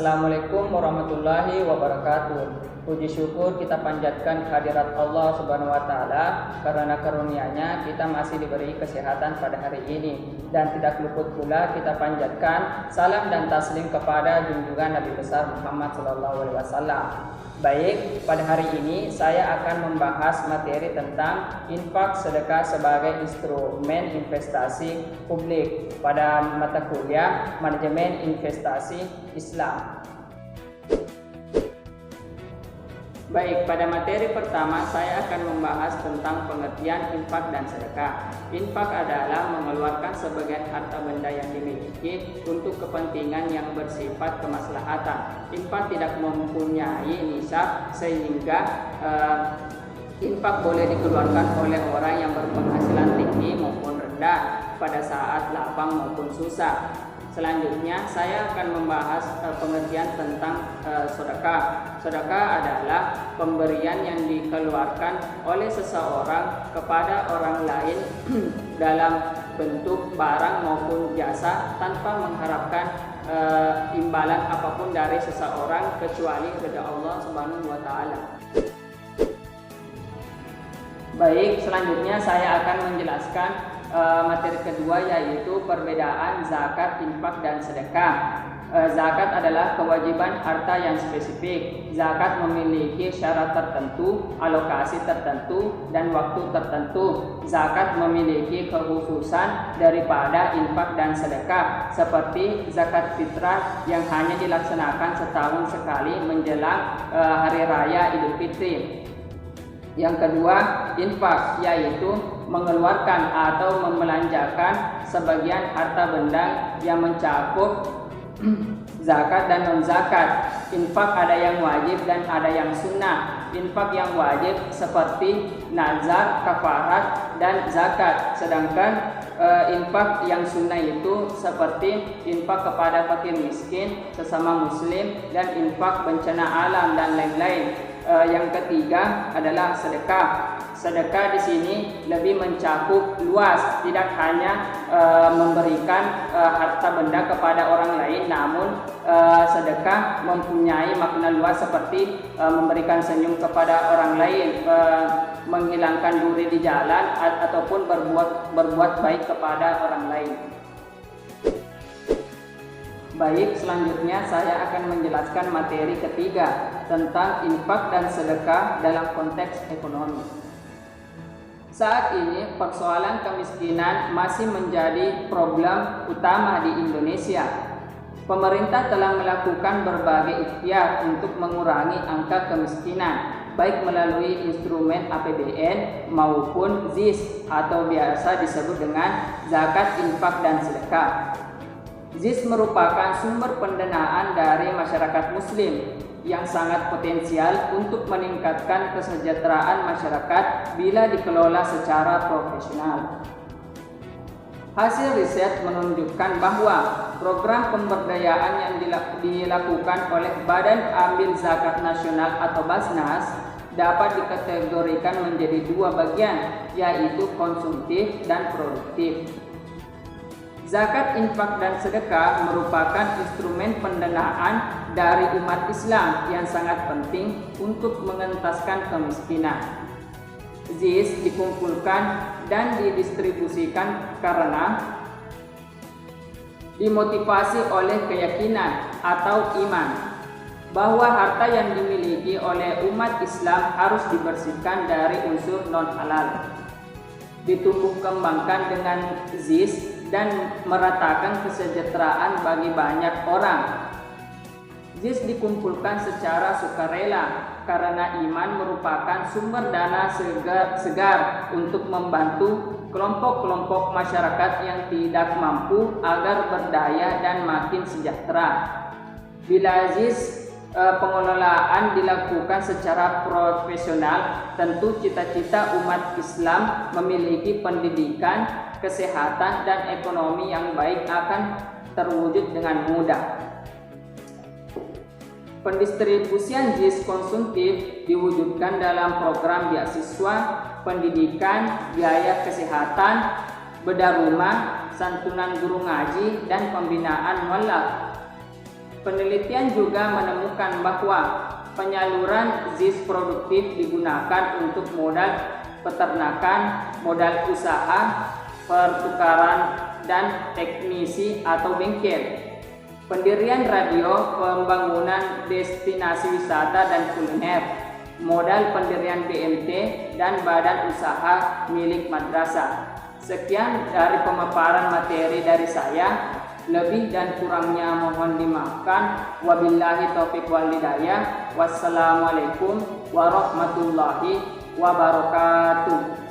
Assalamualaikum warahmatullahi wabarakatuh. Puji syukur kita panjatkan kehadirat Allah Subhanahu wa taala karena karunia-Nya kita masih diberi kesehatan pada hari ini, dan tidak luput pula kita panjatkan salam dan taslim kepada junjungan Nabi besar Muhammad sallallahu alaihi wasallam. Baik, pada hari ini saya akan membahas materi tentang infak sedekah sebagai instrumen investasi publik pada mata kuliah Manajemen Investasi Islam. Baik, pada materi pertama saya akan membahas tentang pengertian infak dan sedekah. Infak adalah mengeluarkan sebagian harta benda yang dimiliki untuk kepentingan yang bersifat kemaslahatan. Infak tidak mempunyai nisab sehingga infak boleh dikeluarkan oleh orang yang berpenghasilan tinggi maupun rendah, pada saat lapang maupun susah. Selanjutnya saya akan membahas pengertian tentang sedekah. Sedekah adalah pemberian yang dikeluarkan oleh seseorang kepada orang lain dalam bentuk barang maupun jasa tanpa mengharapkan imbalan apapun dari seseorang kecuali ridha Allah Subhanahu wa taala. Baik, selanjutnya saya akan menjelaskan materi kedua, yaitu perbedaan zakat, infak, dan sedekah. Zakat adalah kewajiban harta yang spesifik. Zakat memiliki syarat tertentu, alokasi tertentu, dan waktu tertentu. Zakat memiliki kekhususan daripada infak dan sedekah, seperti zakat fitrah yang hanya dilaksanakan setahun sekali menjelang hari raya Idul Fitri. Yang kedua, infak, yaitu mengeluarkan atau membelanjakan sebagian harta benda yang mencakup zakat dan non-zakat. Infak ada yang wajib dan ada yang sunnah. Infak yang wajib seperti nazar, kafarat, dan zakat. Sedangkan infak yang sunnah itu seperti infak kepada fakir miskin, sesama muslim, dan infak bencana alam dan lain-lain. Yang ketiga adalah sedekah. Sedekah di sini lebih mencakup luas, tidak hanya memberikan harta benda kepada orang lain, namun sedekah mempunyai makna luas seperti memberikan senyum kepada orang lain, menghilangkan duri di jalan, ataupun berbuat baik kepada orang lain. Baik, selanjutnya saya akan menjelaskan materi ketiga tentang infak dan sedekah dalam konteks ekonomi. Saat ini persoalan kemiskinan masih menjadi problem utama di Indonesia. Pemerintah telah melakukan berbagai ikhtiar untuk mengurangi angka kemiskinan, baik melalui instrumen APBN maupun ZIS atau biasa disebut dengan zakat, infak, dan sedekah. ZIS merupakan sumber pendanaan dari masyarakat muslim yang sangat potensial untuk meningkatkan kesejahteraan masyarakat bila dikelola secara profesional. Hasil riset menunjukkan bahwa program pemberdayaan yang dilakukan oleh Badan Amil Zakat Nasional atau Basnas dapat dikategorikan menjadi dua bagian, yaitu konsumtif dan produktif. Zakat, infak, dan sedekah merupakan instrumen pendanaan dari umat Islam yang sangat penting untuk mengentaskan kemiskinan. ZIS dikumpulkan dan didistribusikan karena dimotivasi oleh keyakinan atau iman bahwa harta yang dimiliki oleh umat Islam harus dibersihkan dari unsur non-halal. Ditumbuh kembangkan dengan ZIS dan meratakan kesejahteraan bagi banyak orang. ZIS dikumpulkan secara sukarela karena iman merupakan sumber dana segar untuk membantu kelompok-kelompok masyarakat yang tidak mampu agar berdaya dan makin sejahtera. Bila ZIS pengelolaan dilakukan secara profesional, tentu cita-cita umat Islam memiliki pendidikan, kesehatan, dan ekonomi yang baik akan terwujud dengan mudah. Pendistribusian ZIS konsumtif diwujudkan dalam program beasiswa, pendidikan, biaya kesehatan, bedah rumah, santunan guru ngaji, dan pembinaan mualaf. Penelitian juga menemukan bahwa penyaluran ZIS produktif digunakan untuk modal peternakan, modal usaha, pertukaran, dan teknisi atau bengkel. Pendirian radio, pembangunan destinasi wisata dan kuliner, modal pendirian BMT, dan badan usaha milik madrasah. Sekian dari pemaparan materi dari saya. Lebih dan kurangnya mohon dimaafkan. Wabillahi taufiq wal hidayah. Wassalamualaikum warahmatullahi wabarakatuh.